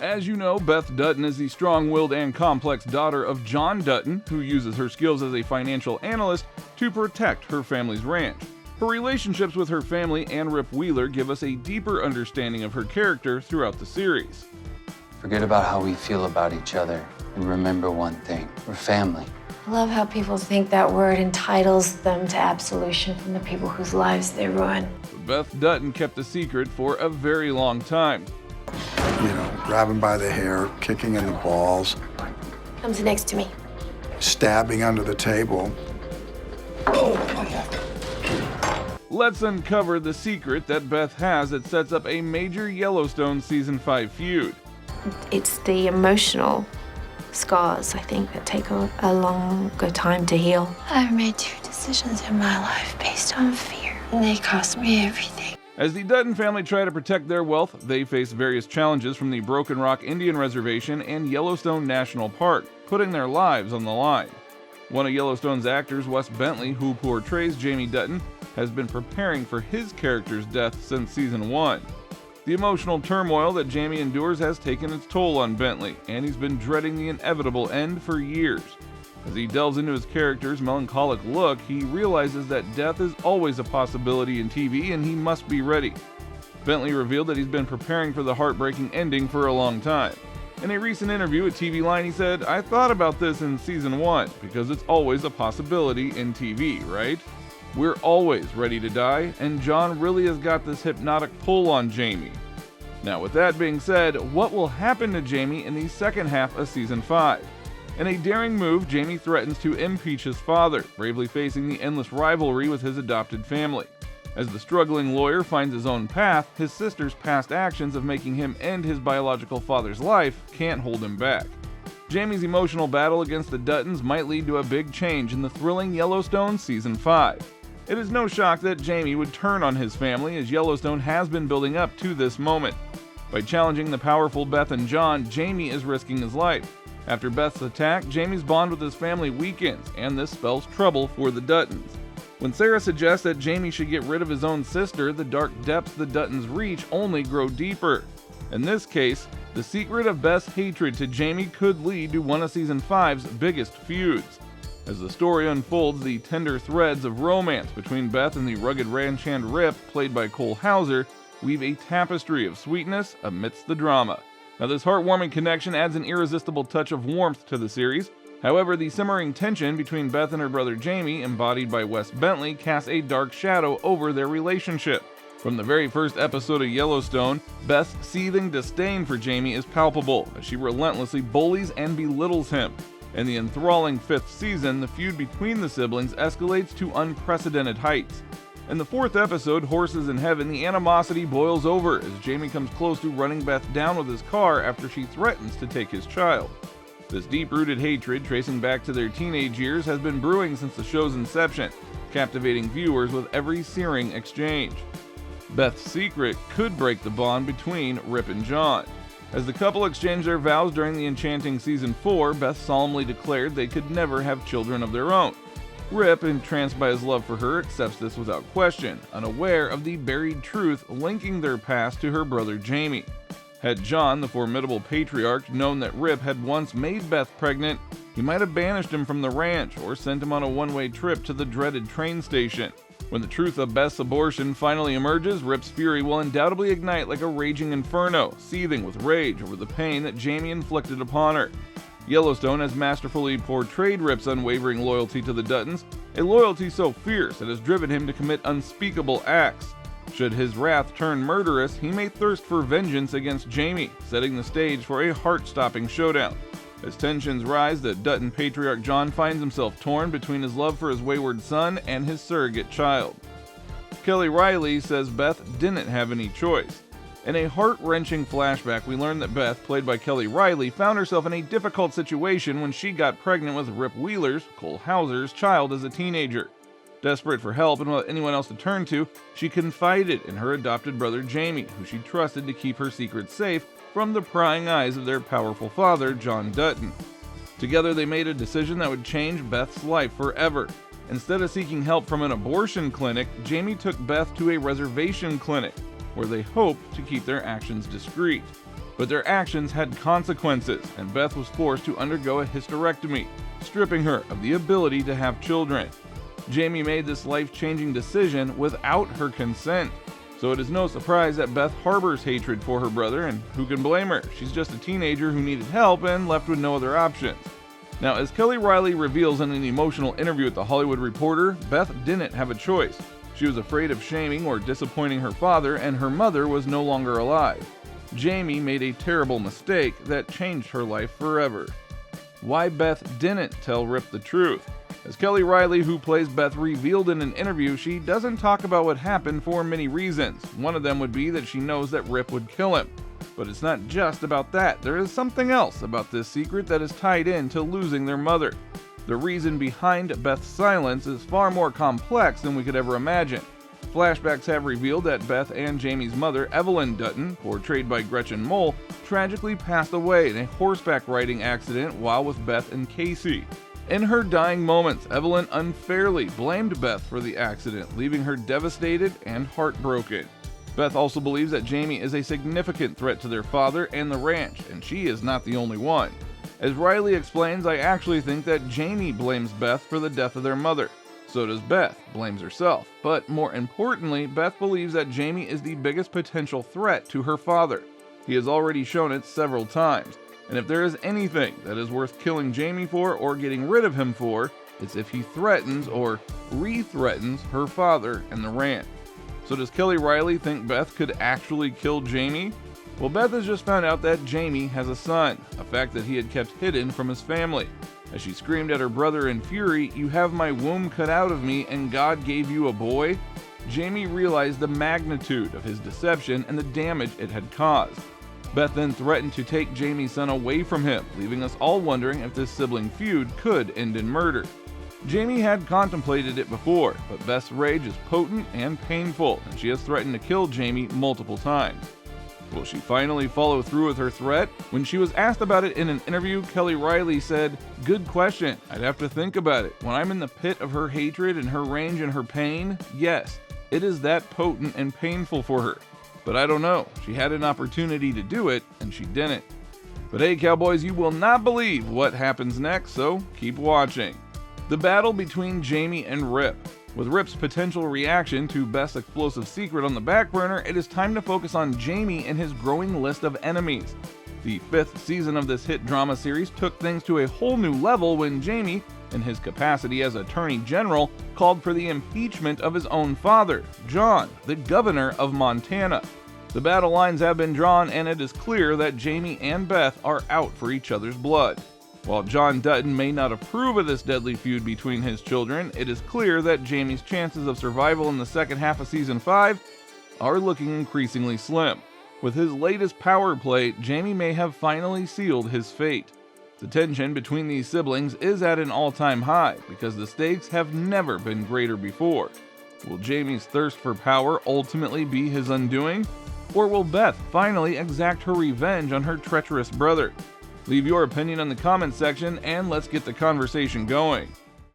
As you know, Beth Dutton is the strong-willed and complex daughter of John Dutton, who uses her skills as a financial analyst to protect her family's ranch. Her relationships with her family and Rip Wheeler give us a deeper understanding of her character throughout the series. Forget about how we feel about each other and remember one thing, we're family. I love how people think that word entitles them to absolution from the people whose lives they ruin. But Beth Dutton kept the secret for a very long time. Grabbing by the hair, kicking in the balls, Comes next to me. stabbing under the table. Let's uncover the secret that Beth has that sets up a major Yellowstone Season 5 feud. It's the emotional scars, I think, that take a longer time to heal. I've made 2 decisions in my life based on fear, and they cost me everything. As the Dutton family try to protect their wealth, they face various challenges from the Broken Rock Indian Reservation and Yellowstone National Park, putting their lives on the line. One of Yellowstone's actors, Wes Bentley, who portrays Jamie Dutton, has been preparing for his character's death since Season 1. The emotional turmoil that Jamie endures has taken its toll on Bentley, and he's been dreading the inevitable end for years. As he delves into his character's melancholic look, he realizes that death is always a possibility in TV and he must be ready. Bentley revealed that he's been preparing for the heartbreaking ending for a long time. In a recent interview with TV Line, he said, "I thought about this in Season 1, because it's always a possibility in TV, right? We're always ready to die, and John really has got this hypnotic pull on Jamie." Now with that being said, what will happen to Jamie in the second half of Season 5? In a daring move, Jamie threatens to impeach his father, bravely facing the endless rivalry with his adopted family. As the struggling lawyer finds his own path, his sister's past actions of making him end his biological father's life can't hold him back. Jamie's emotional battle against the Duttons might lead to a big change in the thrilling Yellowstone Season 5. It is no shock that Jamie would turn on his family, as Yellowstone has been building up to this moment. By challenging the powerful Beth and John, Jamie is risking his life. After Beth's attack, Jamie's bond with his family weakens, and this spells trouble for the Duttons. When Sarah suggests that Jamie should get rid of his own sister, the dark depths the Duttons reach only grow deeper. In this case, the secret of Beth's hatred to Jamie could lead to one of Season 5's biggest feuds. As the story unfolds, the tender threads of romance between Beth and the rugged ranch hand Rip, played by Cole Hauser, weave a tapestry of sweetness amidst the drama. Now, this heartwarming connection adds an irresistible touch of warmth to the series. However, the simmering tension between Beth and her brother Jamie, embodied by Wes Bentley, casts a dark shadow over their relationship. From the very first episode of Yellowstone, Beth's seething disdain for Jamie is palpable, as she relentlessly bullies and belittles him. In the enthralling 5th season, the feud between the siblings escalates to unprecedented heights. In the 4th episode, Horses in Heaven, the animosity boils over as Jamie comes close to running Beth down with his car after she threatens to take his child. This deep-rooted hatred, tracing back to their teenage years, has been brewing since the show's inception, captivating viewers with every searing exchange. Beth's secret could break the bond between Rip and John. As the couple exchanged their vows during the enchanting Season 4, Beth solemnly declared they could never have children of their own. Rip, entranced by his love for her, accepts this without question, unaware of the buried truth linking their past to her brother Jamie. Had John, the formidable patriarch, known that Rip had once made Beth pregnant, he might have banished him from the ranch or sent him on a one-way trip to the dreaded train station. When the truth of Beth's abortion finally emerges, Rip's fury will undoubtedly ignite like a raging inferno, seething with rage over the pain that Jamie inflicted upon her. Yellowstone has masterfully portrayed Rip's unwavering loyalty to the Duttons, a loyalty so fierce it has driven him to commit unspeakable acts. Should his wrath turn murderous, he may thirst for vengeance against Jamie, setting the stage for a heart-stopping showdown. As tensions rise, the Dutton patriarch John finds himself torn between his love for his wayward son and his surrogate child. Kelly Reilly says Beth didn't have any choice. In a heart-wrenching flashback, we learn that Beth, played by Kelly Reilly, found herself in a difficult situation when she got pregnant with Rip Wheeler's, Cole Hauser's, child as a teenager. Desperate for help and without anyone else to turn to, she confided in her adopted brother Jamie, who she trusted to keep her secret safe from the prying eyes of their powerful father, John Dutton. Together they made a decision that would change Beth's life forever. Instead of seeking help from an abortion clinic, Jamie took Beth to a reservation clinic, where they hoped to keep their actions discreet. But their actions had consequences, and Beth was forced to undergo a hysterectomy, stripping her of the ability to have children. Jamie made this life-changing decision without her consent, so it is no surprise that Beth harbors hatred for her brother, and who can blame her? She's just a teenager who needed help and left with no other options. Now, as Kelly Reilly reveals in an emotional interview with The Hollywood Reporter, Beth didn't have a choice. She was afraid of shaming or disappointing her father, and her mother was no longer alive. Jamie made a terrible mistake that changed her life forever. Why Beth didn't tell Rip the truth. As Kelly Reilly, who plays Beth, revealed in an interview, she doesn't talk about what happened for many reasons. One of them would be that she knows that Rip would kill him. But it's not just about that. There is something else about this secret that is tied in to losing their mother. The reason behind Beth's silence is far more complex than we could ever imagine. Flashbacks have revealed that Beth and Jamie's mother, Evelyn Dutton, portrayed by Gretchen Mol, tragically passed away in a horseback riding accident while with Beth and Casey. In her dying moments, Evelyn unfairly blamed Beth for the accident, leaving her devastated and heartbroken. Beth also believes that Jamie is a significant threat to their father and the ranch, and she is not the only one. As Reilly explains, I actually think that Jamie blames Beth for the death of their mother. So does Beth, blames herself. But more importantly, Beth believes that Jamie is the biggest potential threat to her father. He has already shown it several times. And if there is anything that is worth killing Jamie for or getting rid of him for, it's if he threatens or re-threatens her father and the ranch. So does Kelly Reilly think Beth could actually kill Jamie? Well, Beth has just found out that Jamie has a son, a fact that he had kept hidden from his family. As she screamed at her brother in fury, "You have my womb cut out of me and God gave you a boy?" Jamie realized the magnitude of his deception and the damage it had caused. Beth then threatened to take Jamie's son away from him, leaving us all wondering if this sibling feud could end in murder. Jamie had contemplated it before, but Beth's rage is potent and painful, and she has threatened to kill Jamie multiple times. Will she finally follow through with her threat? When she was asked about it in an interview, Kelly Reilly said, "Good question. I'd have to think about it. When I'm in the pit of her hatred and her rage and her pain, yes, it is that potent and painful for her. But I don't know. She had an opportunity to do it, and she didn't." But hey, Cowboys, you will not believe what happens next, so keep watching. The battle between Jamie and Rip. With Rip's potential reaction to Beth's explosive secret on the back burner, it is time to focus on Jamie and his growing list of enemies. The 5th season of this hit drama series took things to a whole new level when Jamie, in his capacity as Attorney General, called for the impeachment of his own father, John, the governor of Montana. The battle lines have been drawn, and it is clear that Jamie and Beth are out for each other's blood. While John Dutton may not approve of this deadly feud between his children, it is clear that Jamie's chances of survival in the second half of Season 5 are looking increasingly slim. With his latest power play, Jamie may have finally sealed his fate. The tension between these siblings is at an all-time high because the stakes have never been greater before. Will Jamie's thirst for power ultimately be his undoing? Or will Beth finally exact her revenge on her treacherous brother? Leave your opinion in the comments section and let's get the conversation going.